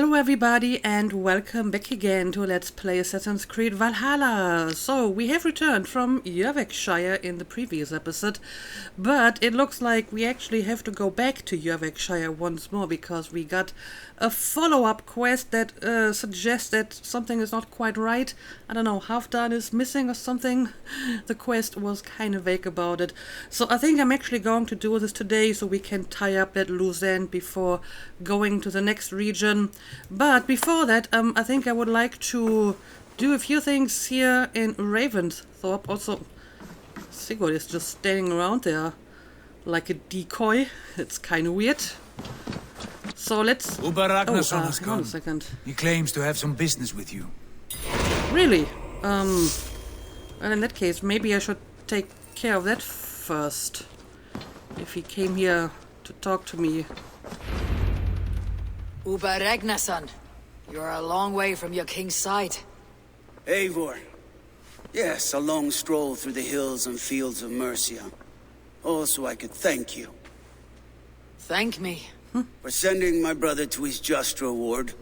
Hello everybody and welcome back again to Let's Play Assassin's Creed Valhalla. So, we have returned from Shire in the previous episode, but it looks like we actually have to go back to Shire once more because we got a follow-up quest that suggests that something is not quite right. I don't know, Halfdan is missing or something. The quest was kind of vague about it. So I think I'm actually going to do this today so we can tie up that loose end before going to the next region. But before that, I think I would like to do a few things here in Ravensthorpe. Also, Sigurd is just standing around there like a decoy. It's kind of weird. So let's... Ragnarsson has hang come. on a second. He claims to have some business with you. Really? Well, in that case, maybe I should take care of that first. If he came here to talk to me. Ragnarsson, you're a long way from your king's side. Eivor. Yes, a long stroll through the hills and fields of Mercia. Also, I could thank you. Thank me? For sending my brother to his just reward.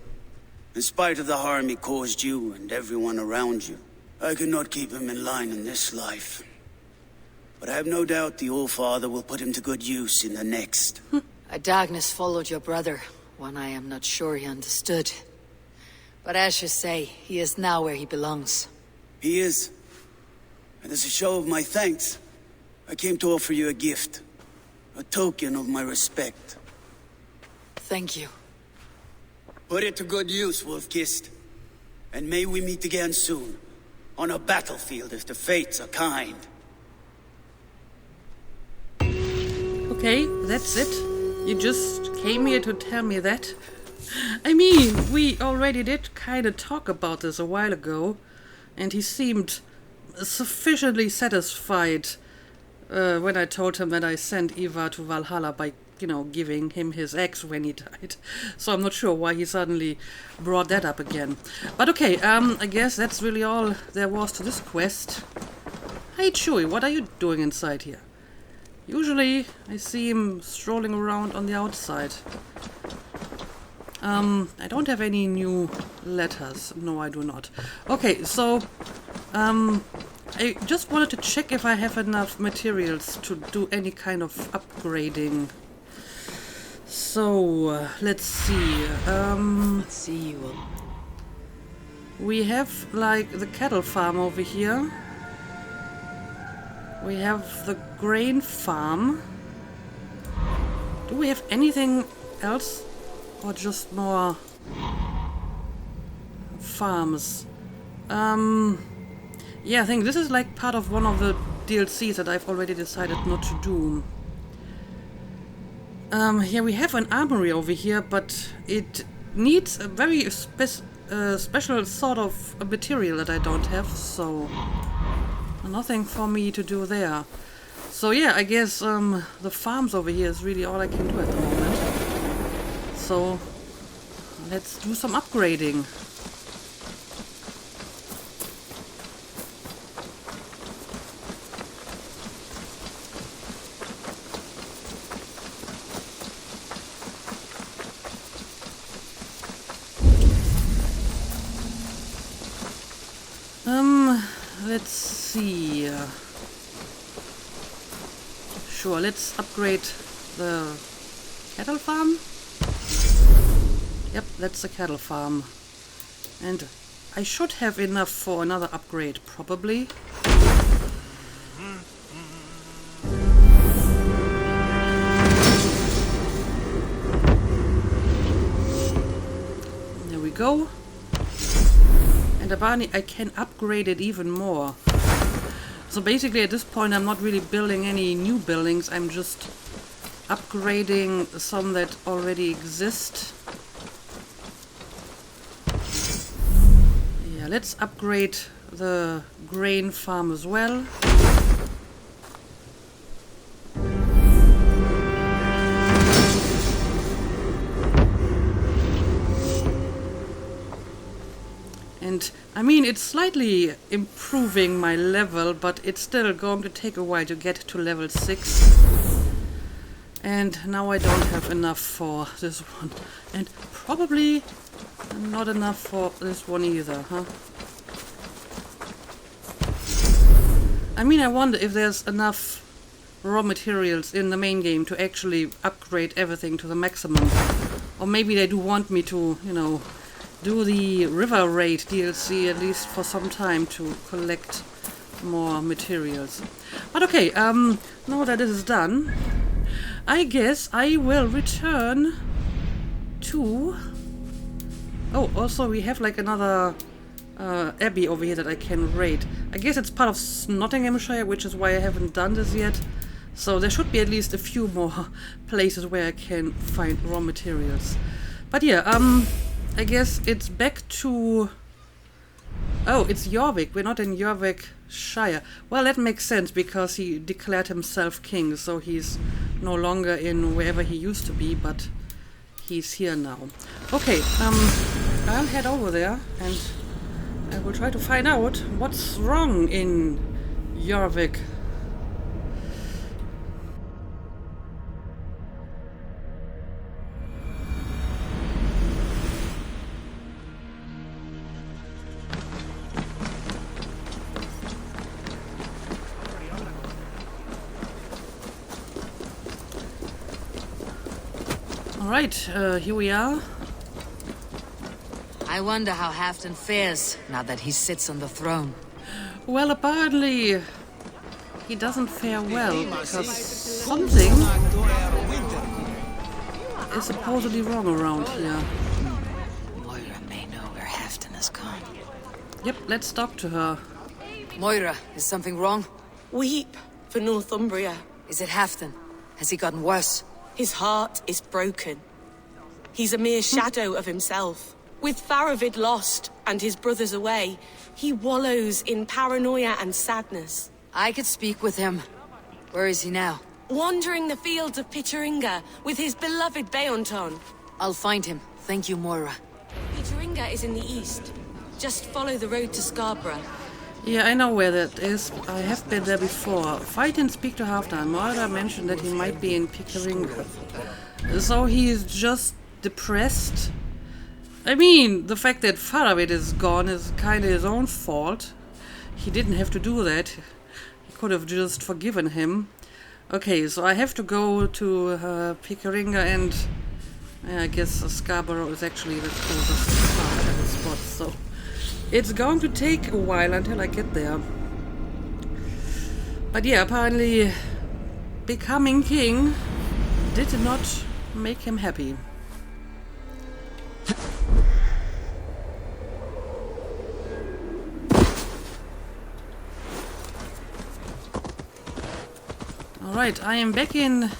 In spite of the harm he caused you and everyone around you, I could not keep him in line in this life. But I have no doubt the Old Father will put him to good use in the next. A darkness followed your brother, one I am not sure he understood. But as you say, he is now where he belongs. He is. And as a show of my thanks, I came to offer you a gift. A token of my respect. Thank you. Put it to good use, Wolf-Kissed. And may we meet again soon. On a battlefield if the fates are kind. Okay, that's it. You just came here to tell me that. I mean, we already did kind of talk about this a while ago. And he seemed sufficiently satisfied when I told him that I sent Ivar to Valhalla by, giving him his axe when he died. So I'm not sure why he suddenly brought that up again. But okay, I guess that's really all there was to this quest. Hey Chewie, what are you doing inside here? Usually I see him strolling around on the outside. I don't have any new letters. No, I do not. Okay, so I just wanted to check if I have enough materials to do any kind of upgrading. So, let's see. Let's see you. We have, like, the cattle farm over here. We have the grain farm. Do we have anything else? Or just more farms? Yeah, I think this is like part of one of the DLCs that I've already decided not to do. Yeah, we have an armory over here, but it needs a very special sort of a material that I don't have, so nothing for me to do there. So yeah, I guess the farms over here is really all I can do at the moment. So let's do some upgrading. Let's see. Sure, let's upgrade the cattle farm. Yep, that's the cattle farm. And I should have enough for another upgrade, probably. There we go. And Abani, I can upgrade it even more. So basically at this point I'm not really building any new buildings, I'm just upgrading some that already exist. Yeah, let's upgrade the grain farm as well. And I mean, it's slightly improving my level, but it's still going to take a while to get to level 6. And now I don't have enough for this one. And probably not enough for this one either, huh? I mean, I wonder if there's enough raw materials in the main game to actually upgrade everything to the maximum. Or maybe they do want me to, you know, do the River Raid DLC at least for some time to collect more materials. But okay, now that this is done, I guess I will return to... Oh, also we have like another abbey over here that I can raid. I guess it's part of Nottinghamshire, which is why I haven't done this yet. So there should be at least a few more places where I can find raw materials. But yeah, I guess it's back to... Oh, it's Jorvik. We're not in Jorvikshire. Well, that makes sense because he declared himself king, so he's no longer in wherever he used to be, but he's here now. Okay, I'll head over there and I will try to find out what's wrong in Jorvik. Alright, here we are. I wonder how Halfdan fares now that he sits on the throne. Well, apparently he doesn't fare well because something is supposedly wrong around here. Moira may know where Halfdan has gone. Yep, let's talk to her. Moira, is something wrong? Weep for Northumbria. Is it Halfdan? Has he gotten worse? His heart is broken. He's a mere shadow of himself. With Faravid lost and his brothers away, he wallows in paranoia and sadness. I could speak with him. Where is he now? Wandering the fields of Pittaringa with his beloved Beonton. I'll find him. Thank you, Moira. Pittaringa is in the east. Just follow the road to Scarborough. Yeah, I know where that is. I have been there before. Fight and speak to Halfdan. Moira mentioned that he might be in Pickeringa. So he is just depressed? I mean, the fact that Faravid is gone is kind of his own fault. He didn't have to do that. He could have just forgiven him. Okay, so I have to go to Pickeringa and I guess Scarborough is actually the closest spot, so it's going to take a while until I get there. But yeah, apparently becoming king did not make him happy. Alright, I am back in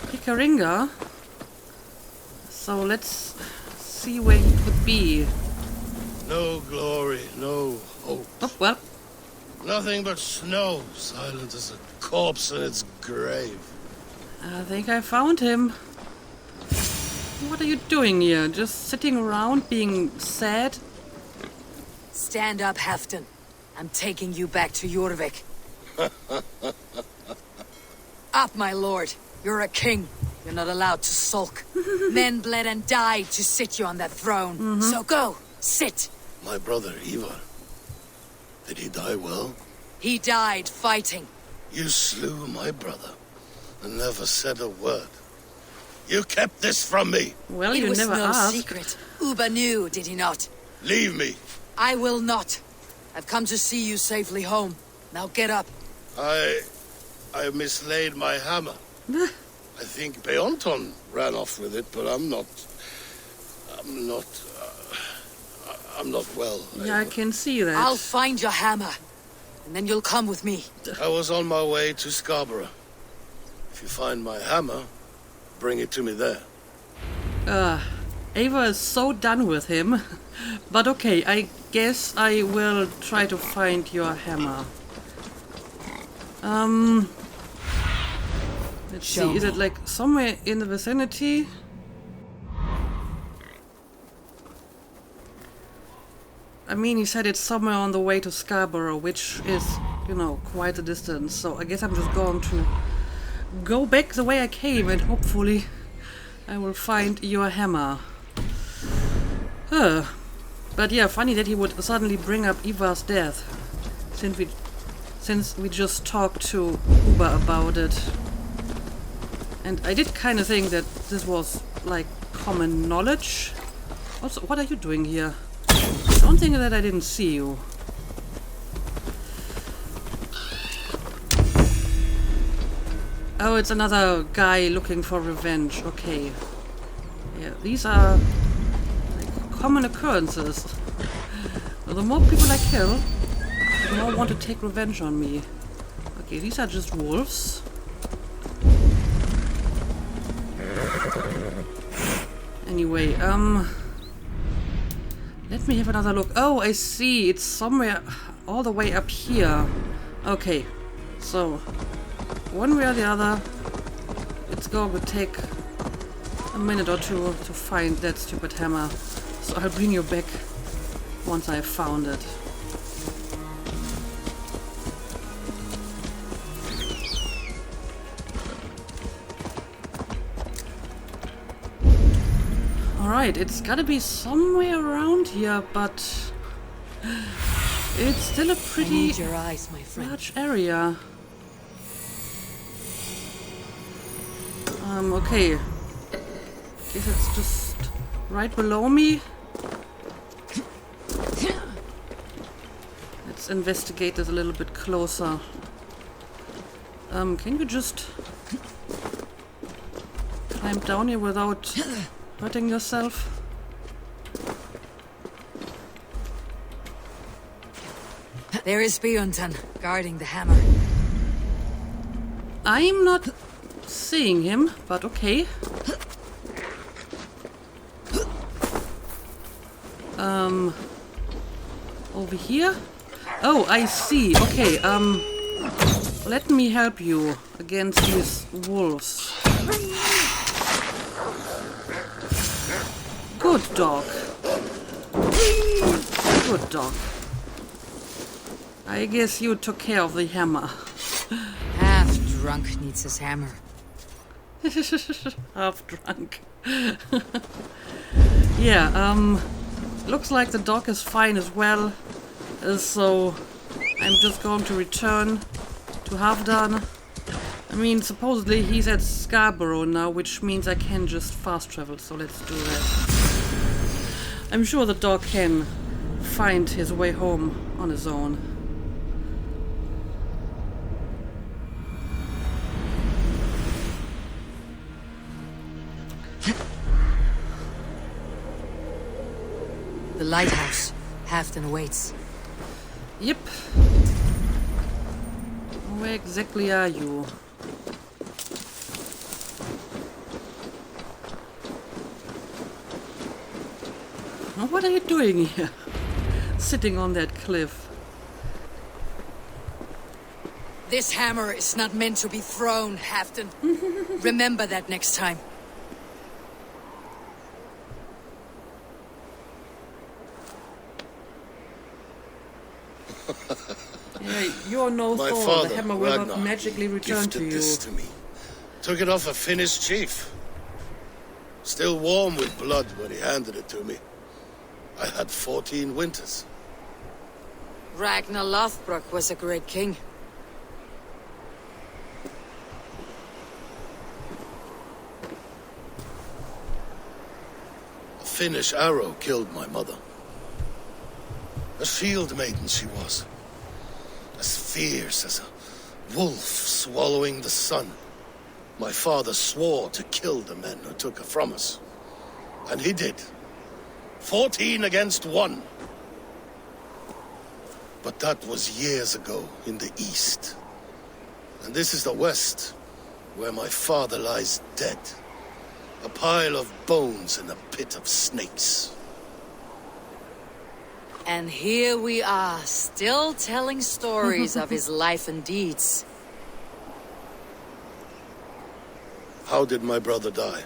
Pickeringa. So let's see where he could be. No glory, no hope. Oh, well. Nothing but snow, silent as a corpse in its grave. I think I found him. What are you doing here? Just sitting around being sad? Stand up, Halfdan. I'm taking you back to Jorvik. Up, my lord. You're a king. You're not allowed to sulk. Men bled and died to sit you on that throne. So go, sit. My brother, Ivar. Did he die well? He died fighting. You slew my brother and never said a word. You kept this from me. Well, It you was never no asked. secret. Uba knew, did he not? Leave me. I will not. I've come to see you safely home. Now get up. I mislaid my hammer. I think Beonton ran off with it, but I'm not well. Yeah, I can see that. I'll find your hammer. And then you'll come with me. I was on my way to Scarborough. If you find my hammer, bring it to me there. Ava is so done with him. But okay, I guess I will try to find your hammer. Let's see, is it like somewhere in the vicinity? I mean, he said it's somewhere on the way to Scarborough, which is, you know, quite a distance. So I guess I'm just going to go back the way I came and hopefully I will find your hammer. But yeah, funny that he would suddenly bring up Eva's death, since we just talked to Uber about it. And I did kind of think that this was like common knowledge. Also, what are you doing here? Don't think that I didn't see you. Oh, it's another guy looking for revenge. Okay. Yeah, these are like common occurrences. The more people I kill, the more want to take revenge on me. Okay, these are just wolves. Anyway, let me have another look. Oh, I see. It's somewhere all the way up here. Okay, so one way or the other, it's going to take a minute or two to find that stupid hammer. So I'll bring you back once I've found it. Alright, it's gotta be somewhere around here, but it's still a pretty Need your eyes, my friend. large area. Okay. Guess it's just right below me. Let's investigate this a little bit closer. Can you just climb down here without hurting yourself? There is Bjornton guarding the hammer. I'm not seeing him, but okay. Over here? Oh, I see. Okay, let me help you against these wolves. Good dog. Good dog. I guess you took care of the hammer. Half drunk needs his hammer. Half drunk. Yeah, looks like the dog is fine as well. So I'm just going to return to Halfdan. I mean, supposedly he's at Scarborough now, which means I can just fast travel, so let's do that. I'm sure the dog can find his way home on his own. The lighthouse. Halfdan awaits. Yep. Where exactly are you? What are you doing here? Sitting on that cliff. This hammer is not meant to be thrown, Halfdan. Remember that next time. Yeah, you're no My Thor. father, The hammer will not Ragnar, magically return to gifted you. this to me. Took it off a Finnish chief. Still warm with blood when he handed it to me. I had 14 winters. Ragnar Lothbrok was a great king. A Finnish arrow killed my mother. A shield maiden she was. As fierce as a wolf swallowing the sun. My father swore to kill the men who took her from us. And he did. 14 against 1. But that was years ago in the east. And this is the west, where my father lies dead. A pile of bones in a pit of snakes. And here we are, still telling stories of his life and deeds. How did my brother die?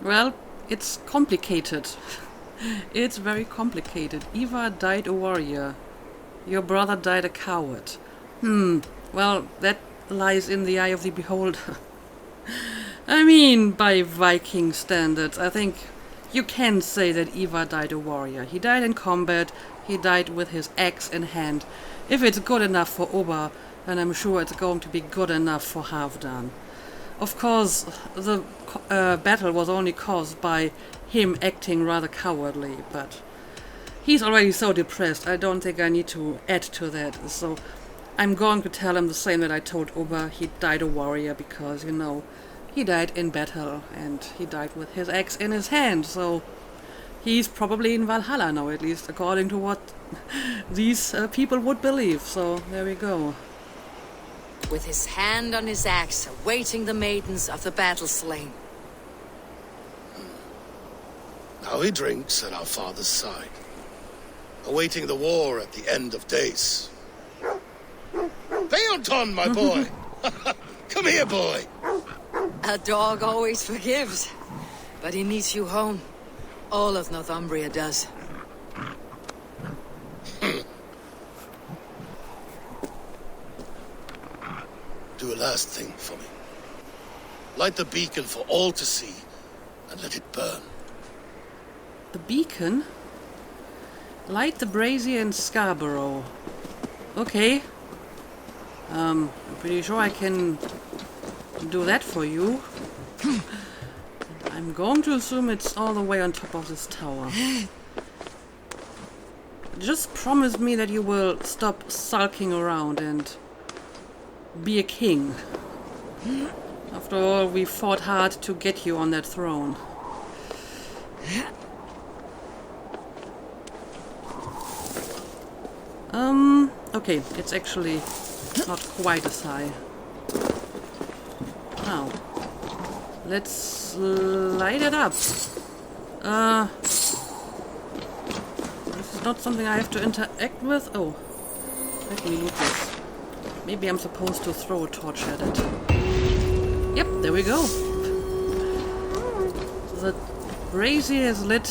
Well, it's complicated. It's very complicated. Eva died a warrior. Your brother died a coward. Well, that lies in the eye of the beholder. I mean, by Viking standards, I think you can say that Ivar died a warrior. He died in combat, he died with his axe in hand. If it's good enough for Oba, then I'm sure it's going to be good enough for Halfdan. Of course, the battle was only caused by him acting rather cowardly, but he's already so depressed, I don't think I need to add to that. So I'm going to tell him the same that I told Oba. He died a warrior because, you know, he died in battle and he died with his axe in his hand. So he's probably in Valhalla now, at least according to what these people would believe. So there we go. With his hand on his axe, awaiting the maidens of the battle slain. Now he drinks at our father's side, awaiting the war at the end of days. Beonton, my boy! Come here, boy! A dog always forgives, but he needs you home. All of Northumbria does. Do a last thing for me. Light the beacon for all to see, and let it burn. The beacon? Light the brazier in Scarborough. Okay. I'm pretty sure I can do that for you. I'm going to assume it's all the way on top of this tower. Just promise me that you will stop sulking around and be a king. After all, we fought hard to get you on that throne. Okay, it's actually not quite as high. Now, let's light it up. This is not something I have to interact with. Oh, let me loot this. Maybe I'm supposed to throw a torch at it. Yep, there we go. The brazier is lit.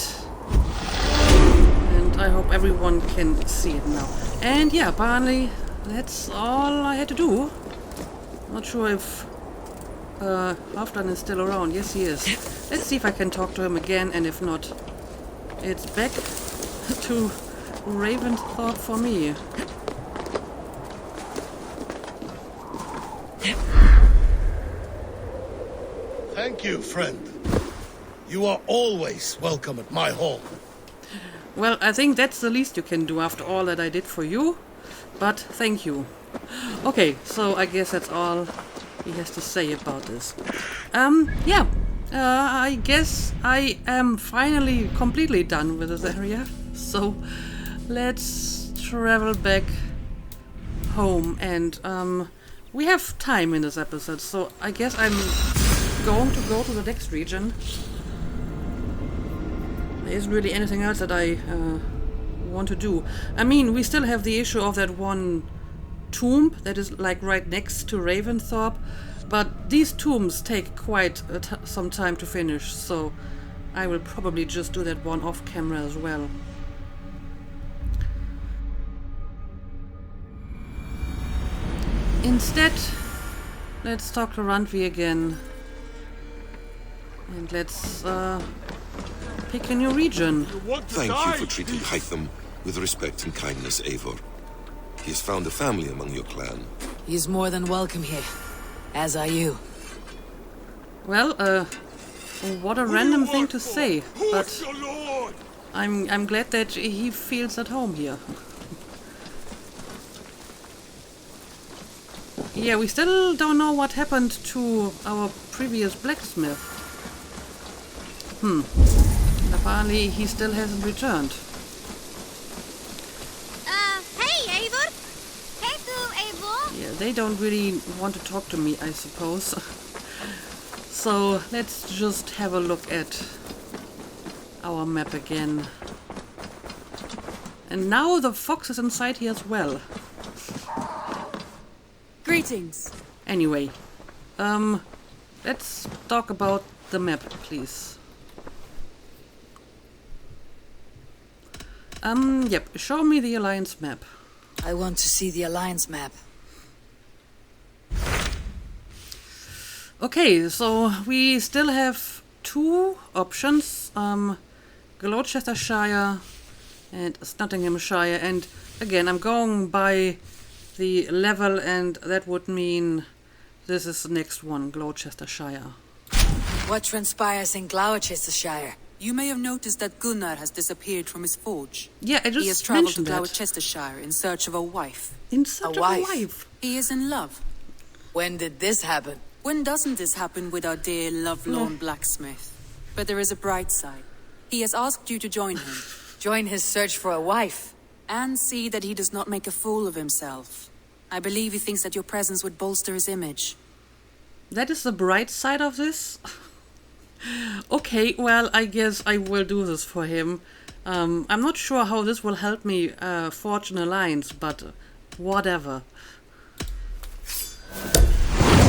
And I hope everyone can see it now. And yeah, apparently that's all I had to do. Not sure if Halfdan is still around. Yes, he is. Let's see if I can talk to him again, and if not, it's back to Ravensthorpe for me. Thank you, friend. You are always welcome at my hall. Well, I think that's the least you can do after all that I did for you. But thank you. Okay, so I guess that's all he has to say about this. Yeah. I guess I am finally completely done with this area. So let's travel back home. And we have time in this episode. So I guess I'm going to go to the next region. There isn't really anything else that I want to do. I mean, we still have the issue of that one tomb that is like right next to Ravensthorpe, but these tombs take quite some time to finish, so I will probably just do that one off camera as well. Instead, let's talk to Randvi again. And let's pick a new region. Thank you for treating Hytham with respect and kindness, Eivor. He has found a family among your clan. He's more than welcome here, as are you. Well, what a random thing to say, but I'm glad that he feels at home here. Yeah, we still don't know what happened to our previous blacksmith. Apparently he still hasn't returned. Hey, Eivor! Hey, du, Eivor! Yeah, they don't really want to talk to me, I suppose. So let's just have a look at our map again. And now the fox is inside here as well. Greetings. Anyway, let's talk about the map, please. Yep, show me the Alliance map. I want to see the Alliance map. Okay, so we still have two options. Gloucestershire and Nottinghamshire. And again, I'm going by the level, and that would mean this is the next one, Gloucestershire. What transpires in Gloucestershire? You may have noticed that Gunnar has disappeared from his forge. Yeah, I just He has travelled to mentioned that. Gloucestershire in search of a wife. In search of a wife. He is in love. When did this happen? When doesn't this happen with our dear lovelorn blacksmith? But there is a bright side. He has asked you to join him. Join his search for a wife. And see that he does not make a fool of himself. I believe he thinks that your presence would bolster his image. That is the bright side of this? Okay, well, I guess I will do this for him. I'm not sure how this will help me forge an alliance, but whatever.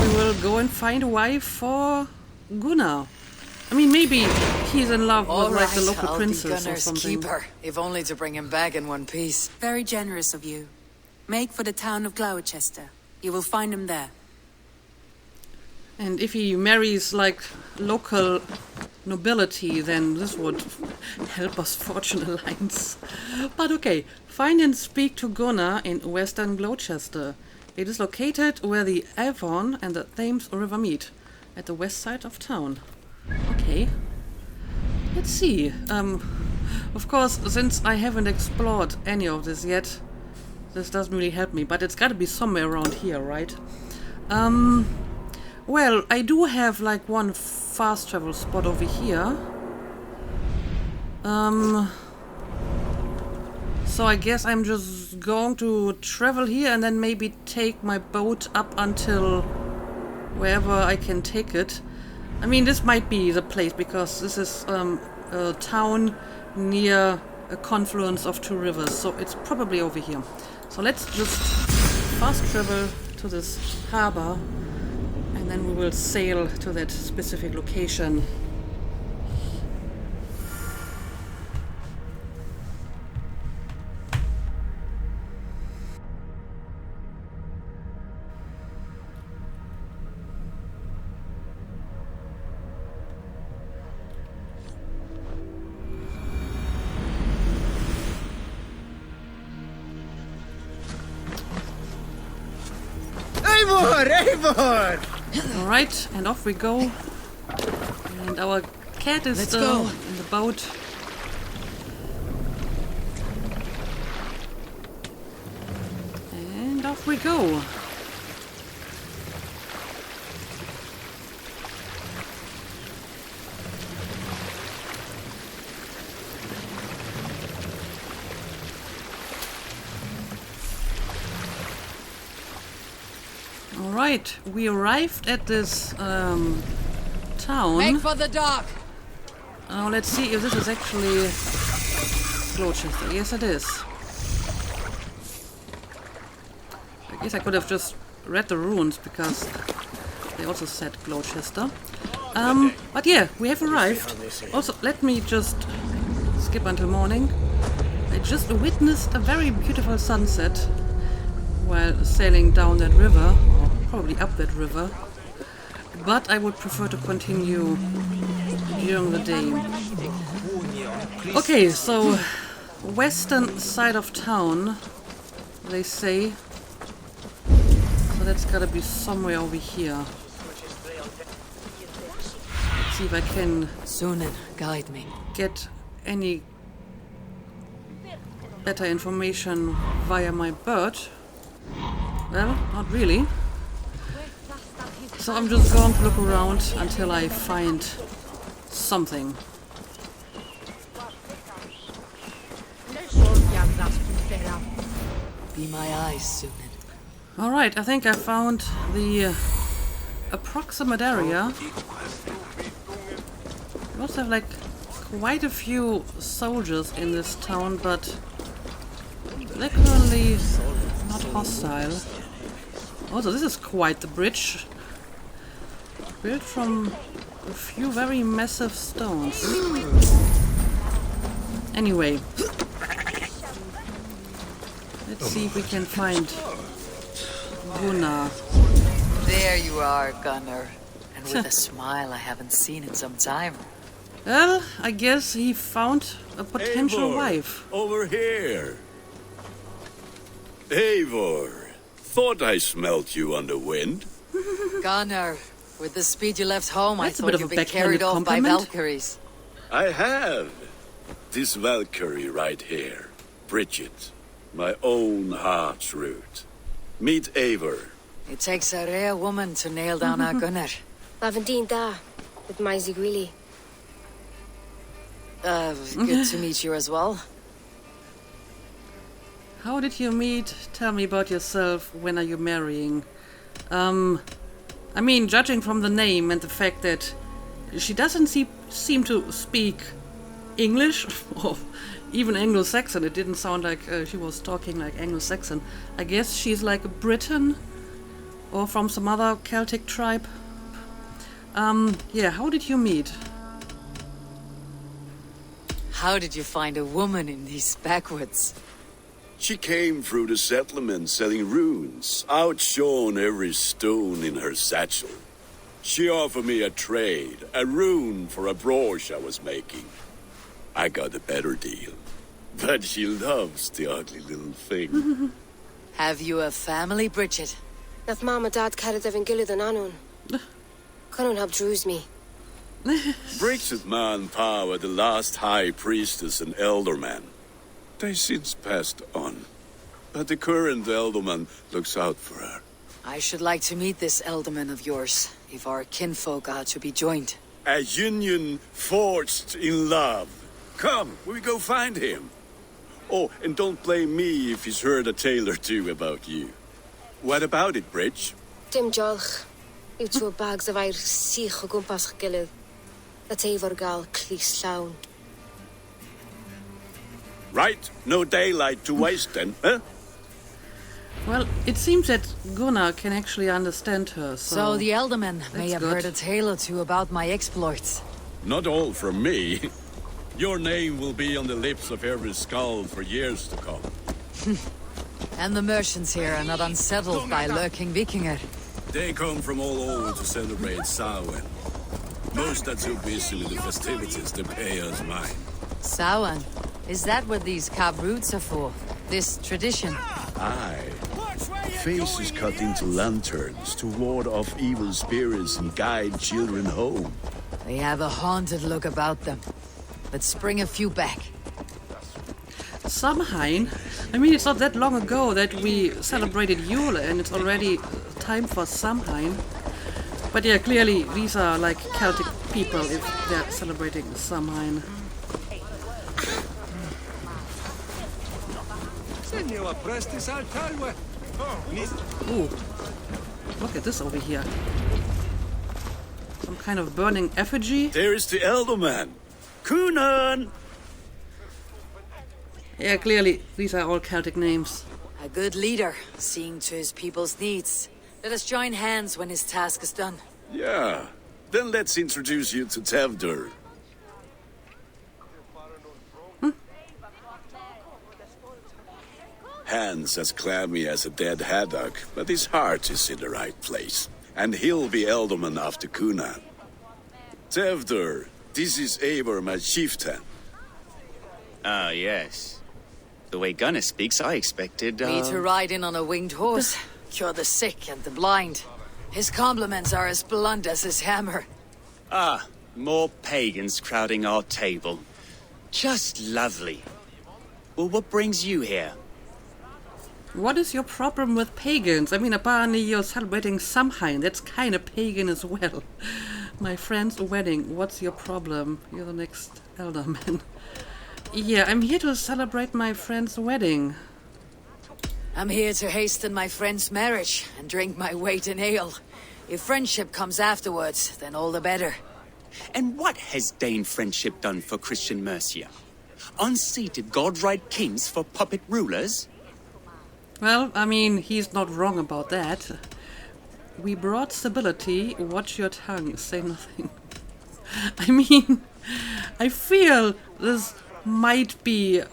We will go and find a wife for Gunnar. I mean, maybe he's in love with like the local I'll princess be or Gunnar's something. keeper, if only to bring him back in one piece. Very generous of you. Make for the town of Gloucester. You will find him there. And if he marries like local nobility, then this would help us forge an alliance. But okay, find and speak to Gunnar in western Gloucester. It is located where the Avon and the Thames River meet, at the west side of town. Okay, let's see. Of course, since I haven't explored any of this yet, this doesn't really help me, but it's gotta be somewhere around here, right? Well, I do have like one fast travel spot over here. So I guess I'm just going to travel here and then maybe take my boat up until wherever I can take it. I mean, this might be the place because this is a town near a confluence of two rivers, so it's probably over here. So let's just fast travel to this harbor and then we will sail to that specific location. Eivor! Alright, and off we go. And our cat is Let's still go. in the boat. And off we go. Alright, we arrived at this town. Make for the dock! Now let's see if this is actually Gloucester. Yes, it is. I guess I could have just read the runes because they also said Gloucester. But yeah, we have arrived. Also, let me just skip until morning. I just witnessed a very beautiful sunset while sailing down that river, or probably up that river. But I would prefer to continue during the day. Okay, so western side of town, they say. So that's gotta be somewhere over here. Let's see if I can Sunan, guide me. get any better information via my bird. Well, not really. So I'm just going to look around until I find something. Be my eyes, Sunan. Alright, I think I found the approximate area. We also have like quite a few soldiers in this town, but they're currently not hostile. Also, this is quite the bridge. Built from a few very massive stones. Anyway, let's see if we can find Gunnar. There you are, Gunnar. And with a smile I haven't seen in some time. Well, I guess he found a potential Eivor, wife. Over here. Eivor, thought I smelt you on the wind. Gunnar, with the speed you left home, That's a I bit thought of you'd a been carried backhanded off by compliment. Valkyries. I have. This Valkyrie right here. Bridget. My own heart's root. Meet Eivor. It takes a rare woman to nail down our Gunnar. Lavendine da, with my Zigrili. Good to meet you as well. How did you meet? Tell me about yourself. When are you marrying? I mean, judging from the name and the fact that she doesn't seem to speak English or even Anglo-Saxon. It didn't sound like she was talking like Anglo-Saxon. I guess she's like a Briton or from some other Celtic tribe. Yeah, how did you meet? How did you find a woman in these backwoods? She came through the settlement selling runes, outshone every stone in her satchel. She offered me a trade, a rune for a brooch I was making. I got a better deal. But she loves the ugly little thing. Have you a family, Bridget? Nath mama dad carried Evan Gillid and Anun. Couldn't have drews me. Bridget Man Pa were the last high priestess and elderman. They since passed on. But the current elderman looks out for her. I should like to meet this elderman of yours, if our kinfolk are to be joined. A union forged in love. Come, we go find him. Oh, and don't blame me if he's heard a tale or two about you. What about it, Bridge? Dim jolch. You two bags of air sich o gwmpas Gillid. That Eivor gal clis llawn. Right, no daylight to waste then, huh? Well, it seems that Gunnar can actually understand her, So the elderman may that's have good. heard a tale or two about my exploits. Not all from me. Your name will be on the lips of every skull for years to come. And the merchants here are not unsettled by lurking Vikinger. They come from all over to celebrate Samhain. Most are too busy with the festivities to pay us mind. Samhain, is that what these carved roots are for? This tradition? Aye. Faces cut into lanterns to ward off evil spirits and guide children home. They have a haunted look about them. Let's bring a few back. Samhain? I mean, it's not that long ago that we celebrated Yule, and it's already time for Samhain. But yeah, clearly these are like Celtic people if they're celebrating Samhain. Ooh, look at this over here. Some kind of burning effigy. There is the Elderman. Gunnar! Yeah, clearly these are all Celtic names. A good leader, seeing to his people's needs. Let us join hands when his task is done. Yeah. Then let's introduce you to Tevdur. Hans as clammy as a dead haddock, but his heart is in the right place. And he'll be Elderman after Gunnar. Tevdur, this is Eivor, my chieftain. Ah, yes. The way Gunnar speaks, I expected, Me to ride in on a winged horse, cure the sick and the blind. His compliments are as blunt as his hammer. Ah, more pagans crowding our table. Just lovely. Well, what brings you here? What is your problem with pagans? I mean, apparently you're celebrating Samhain. That's kind of pagan as well. My friend's wedding. What's your problem? You're the next elderman. Yeah, I'm here to celebrate my friend's wedding. I'm here to hasten my friend's marriage and drink my weight in ale. If friendship comes afterwards, then all the better. And what has Dane friendship done for Christian Mercia? Unseated god-right kings for puppet rulers? Well, I mean, he's not wrong about that. We brought stability. Watch your tongue. Say nothing. I mean, I feel this might be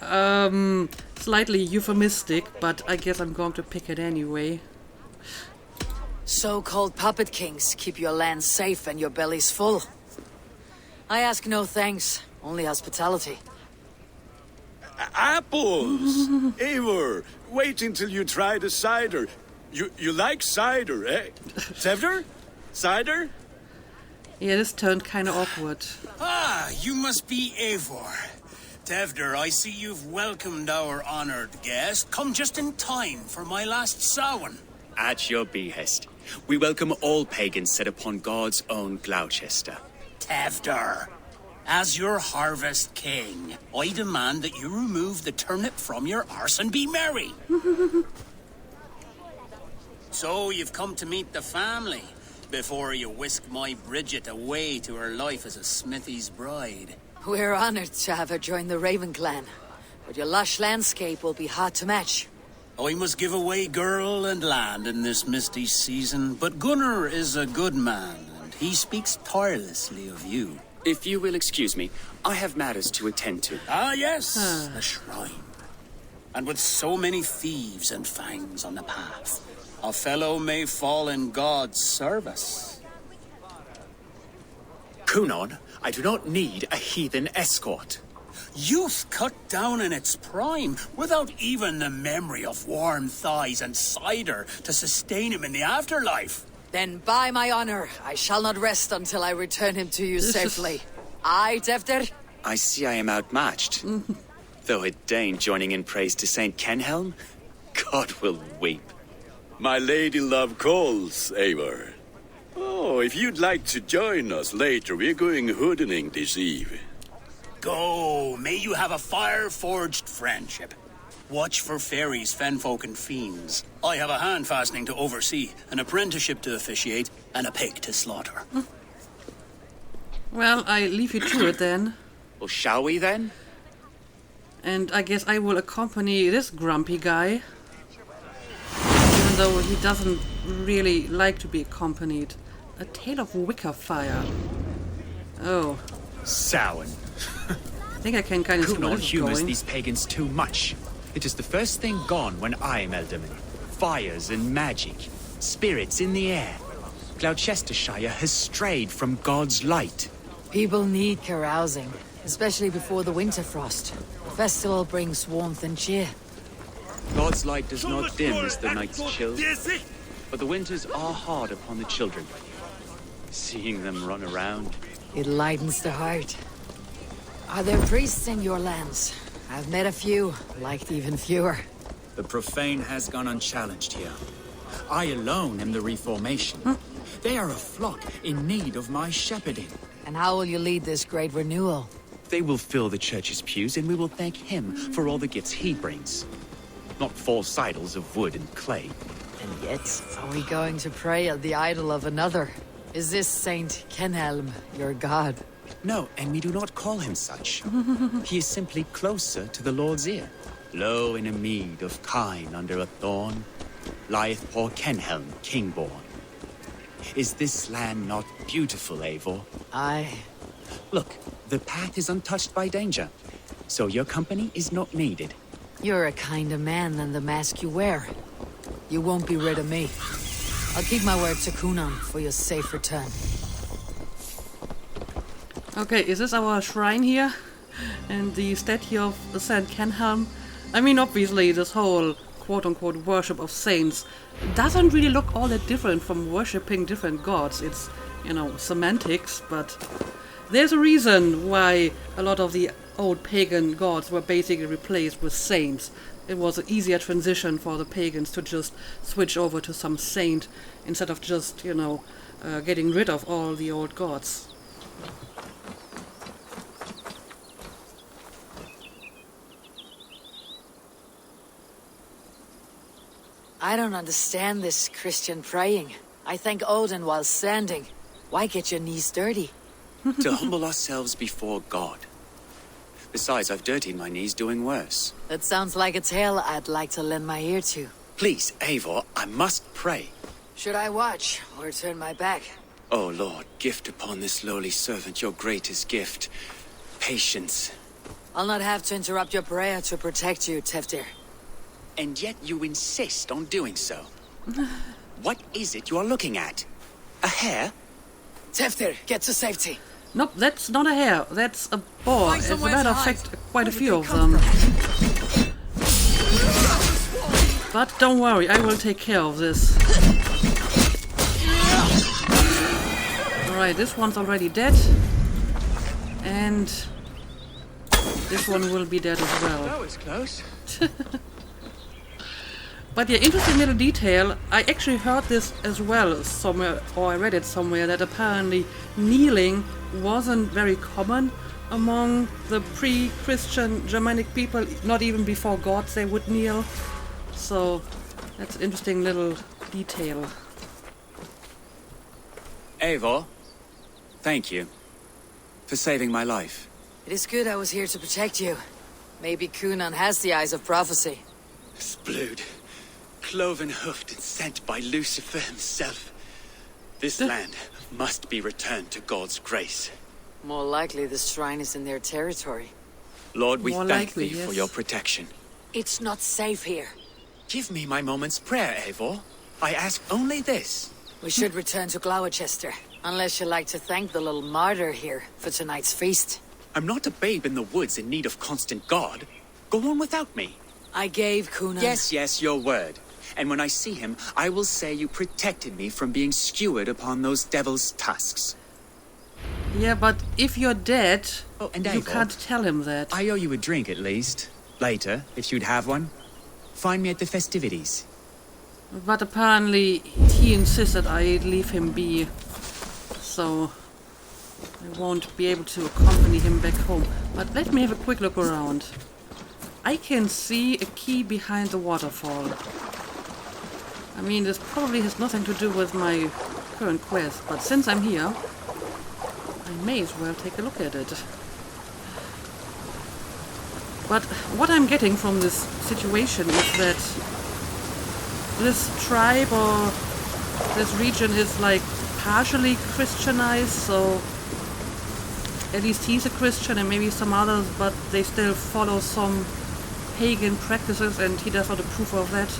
slightly euphemistic, but I guess I'm going to pick it anyway. So-called puppet kings keep your lands safe and your bellies full. I ask no thanks, only hospitality. Apples! Eivor, wait until you try the cider. You like cider, eh? Tevder? Cider? Yeah, this turned kind of awkward. Ah, you must be Eivor. Tevder, I see you've welcomed our honored guest. Come just in time for my last Samhain. At your behest. We welcome all pagans set upon God's own Gloucester. Tevder, as your harvest king, I demand that you remove the turnip from your arse and be merry. So you've come to meet the family before you whisk my Bridget away to her life as a smithy's bride. We're honored to have her join the Raven clan, but your lush landscape will be hard to match. I must give away girl and land in this misty season, but Gunnar is a good man, and he speaks tirelessly of you. If you will excuse me, I have matters to attend to. Ah, yes, the shrine. And with so many thieves and fangs on the path, a fellow may fall in God's service. Kunon, I do not need a heathen escort. Youth cut down in its prime, without even the memory of warm thighs and cider to sustain him in the afterlife. Then by my honor, I shall not rest until I return him to you safely. Aye, Tevder? I see I am outmatched. Though a Dane joining in praise to Saint Kenhelm, God will weep. My lady love calls, Eivor. Oh, if you'd like to join us later, we're going hoodening this eve. Go, may you have a fire-forged friendship. Watch for fairies, fenfolk, and fiends. I have a hand fastening to oversee, an apprenticeship to officiate, and a pig to slaughter. Well, I leave you to it then. Well, shall we then? And I guess I will accompany this grumpy guy. Even though he doesn't really like to be accompanied. A tale of wicker fire. Oh. Samhain. I think I can kind of see where Kunon this is humors going. these pagans too much. It is the first thing gone when I am Elderman. Fires and magic. Spirits in the air. Gloucestershire has strayed from God's light. People need carousing, especially before the winter frost. The festival brings warmth and cheer. God's light does not dim as the nights chill, but the winters are hard upon the children. Seeing them run around, It lightens the heart. Are there priests in your lands? I've met a few, liked even fewer. The profane has gone unchallenged here. I alone am the reformation. They are a flock in need of my shepherding. And how will you lead this great renewal? they will fill the church's pews and we will thank him for all the gifts he brings. Not false idols of wood and clay. And yet, are we going to pray at the idol of another? Is this Saint Kenhelm your god? No, and we do not call him such. He is simply closer to the Lord's ear. Low in a mead of kine under a thorn, lieth poor Kenhelm, king-born. Is this land not beautiful, Eivor? Aye. Look, the path is untouched by danger, so your company is not needed. You're a kinder man than the mask you wear. You won't be rid of me. I'll keep my word to Gunnar for your safe return. Okay, is this our shrine here? And the statue of Saint Kenhelm? I mean, obviously, this whole quote-unquote worship of saints doesn't really look all that different from worshipping different gods. It's, you know, semantics, but there's a reason why a lot of the old pagan gods were basically replaced with saints. It was an easier transition for the pagans to just switch over to some saint instead of just, you know, getting rid of all the old gods. I don't understand this Christian praying. I thank Odin while standing. Why get your knees dirty? To humble ourselves before God. Besides, I've dirtied my knees doing worse. That sounds like a tale I'd like to lend my ear to. Please, Eivor, I must pray. Should I watch or turn my back? Oh Lord, gift upon this lowly servant your greatest gift. Patience. I'll not have to interrupt your prayer to protect you, Teftir. And yet you insist on doing so. What is it you are looking at? A hare? Teftir, get to safety. Nope, that's not a hare. That's a boar. Find As a somewhere matter to of hide. fact, quite a Where did few they of come them. from? But don't worry, I will take care of this. Alright, this one's already dead. And this one will be dead as well. That was close. But yeah, interesting little detail. I actually heard this as well somewhere, or I read it somewhere, that apparently kneeling wasn't very common among the pre-Christian Germanic people. Not even before gods they would kneel. So that's an interesting little detail. Eivor, thank you for saving my life. It is good I was here to protect you. Maybe Gunnar has the eyes of prophecy. Splood. Cloven-hoofed and sent by Lucifer himself. This land must be returned to God's grace. More likely the shrine is in their territory. Lord, we More thank likely, thee yes. for your protection. It's not safe here. Give me my moment's prayer, Eivor. I ask only this. We should return to Gloucester, unless you like to thank the little martyr here for tonight's feast. I'm not a babe in the woods in need of constant guard. Go on without me. I gave Gunnar... Yes, your word. And when I see him, I will say you protected me from being skewered upon those devil's tusks. Yeah, but if you're dead, Oh, and you Eivor, can't tell him that. I owe you a drink at least. Later, if you'd have one. Find me at the festivities. But apparently he insisted I leave him be. So I won't be able to accompany him back home. But let me have a quick look around. I can see a key behind the waterfall. I mean, this probably has nothing to do with my current quest, but since I'm here, I may as well take a look at it. But what I'm getting from this situation is that this tribe or this region is like partially Christianized, so at least he's a Christian and maybe some others, but they still follow some pagan practices and he does not approve of that.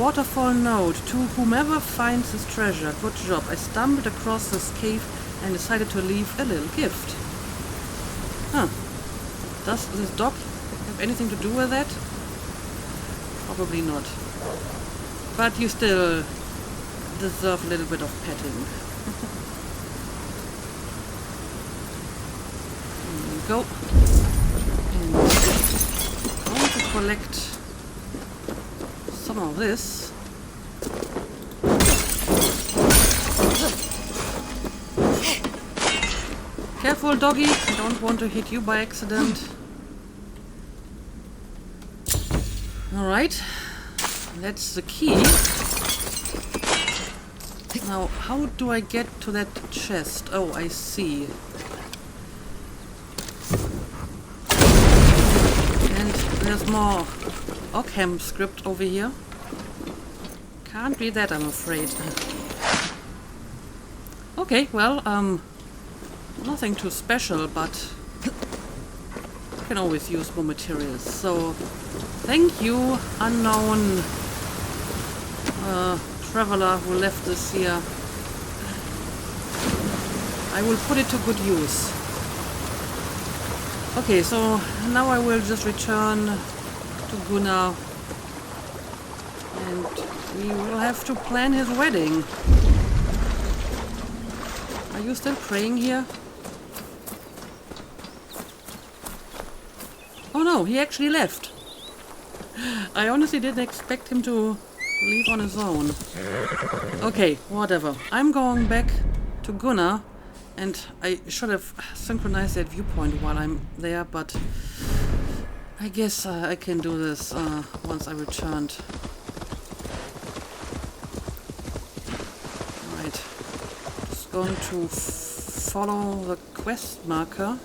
Waterfall note: to whomever finds this treasure, good job. I stumbled across this cave and decided to leave a little gift. Huh. Does this dog have anything to do with that? Probably not. But you still deserve a little bit of petting. There you go. And I'm going to collect some of this. Careful, doggy. I don't want to hit you by accident. Alright. That's the key. Now, how do I get to that chest? Oh, I see. And there's more Ockham script over here. Can't read that, I'm afraid. Okay, well, nothing too special, but I can always use more materials. So, thank you, unknown traveler who left this here. I will put it to good use. Okay, so now I will just return to Gunnar and we will have to plan his wedding. Are you still praying here? Oh no, he actually left. I honestly didn't expect him to leave on his own. Okay, whatever. I'm going back to Gunnar, and I should have synchronized that viewpoint while I'm there, but I guess I can do this once I returned. Right. Just going to follow the quest marker.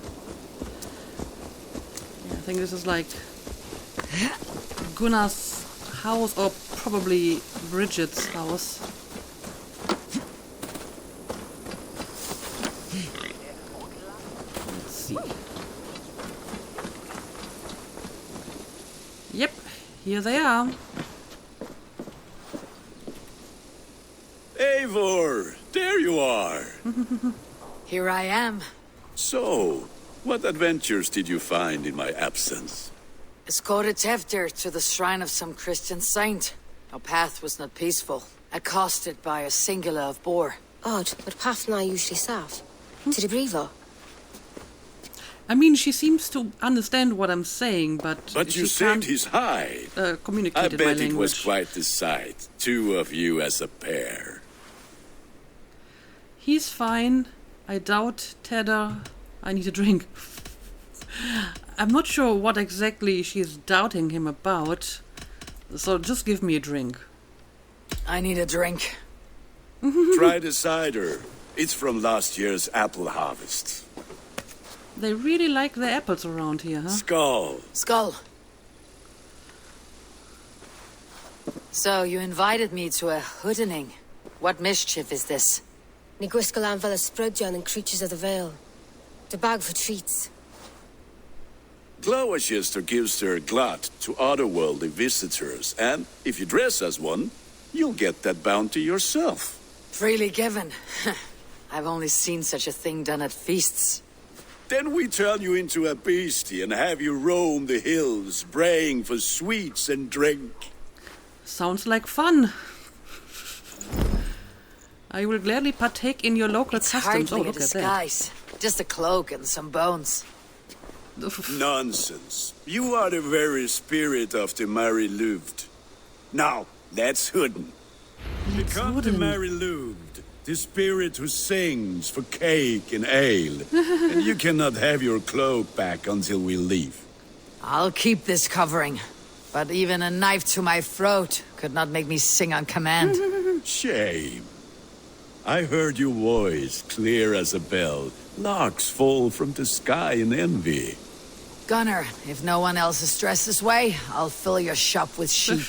Yeah, I think this is like Gunnar's house, or probably Bridget's house. Let's see. Yep, here they are. Eivor! There you are! Here I am. So, what adventures did you find in my absence? Escorted Tefter to the shrine of some Christian saint. Our path was not peaceful. Accosted by a singular of boar. Odd, but Pathna usually staff. To the Brevo. I mean, she seems to understand what I'm saying, but you she said can't he's high. Communicate I in my bet language. it was quite the sight. Two of you as a pair. He's fine. I doubt Tedder. I need a drink. I'm not sure what exactly she's doubting him about, so just give me a drink. I need a drink. Try the cider. It's from last year's apple harvest. They really like the apples around here, huh? Skull. Skull. So, you invited me to a hoodening. What mischief is this? Ni gwisgal an fel ysbrydion and creatures of the Vale. The bag for treats. Glowachester gives their glut to otherworldly visitors, and if you dress as one, you'll get that bounty yourself. Freely given. I've only seen such a thing done at feasts. Then we turn you into a beastie and have you roam the hills, braying for sweets and drink. Sounds like fun. I will gladly partake in your local customs. Hardly Oh, a look at that. disguise. Just a cloak and some bones. Nonsense. You are the very spirit of the Mary Louved. Now, let's hooden. Become the Mary Louved, the spirit who sings for cake and ale. And you cannot have your cloak back until we leave. I'll keep this covering. But even a knife to my throat could not make me sing on command. Shame. I heard your voice clear as a bell. Larks fall from the sky in envy. Gunnar, if no one else is dressed this way, I'll fill your shop with sheep.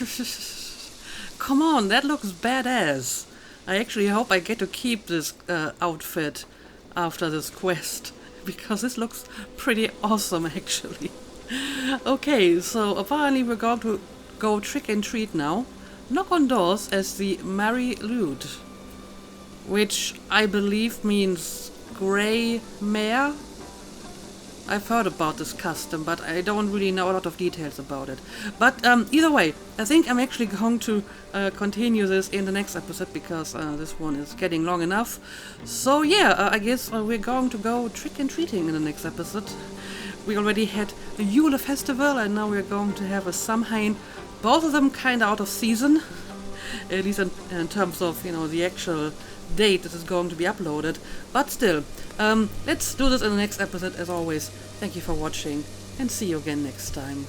Come on, that looks badass. I actually hope I get to keep this outfit after this quest, because this looks pretty awesome, actually. Okay, so apparently we're going to go trick and treat now. Knock on doors as the Mary Lude, which I believe means grey mare. I've heard about this custom, but I don't really know a lot of details about it. But either way, I think I'm actually going to continue this in the next episode, because this one is getting long enough. So yeah, I guess we're going to go trick and treating in the next episode. We already had the Yule Festival, and now we're going to have a Samhain. Both of them kind of out of season, at least in terms of, you know, the actual date that is going to be uploaded. But still, let's do this in the next episode as always. Thank you for watching, and see you again next time.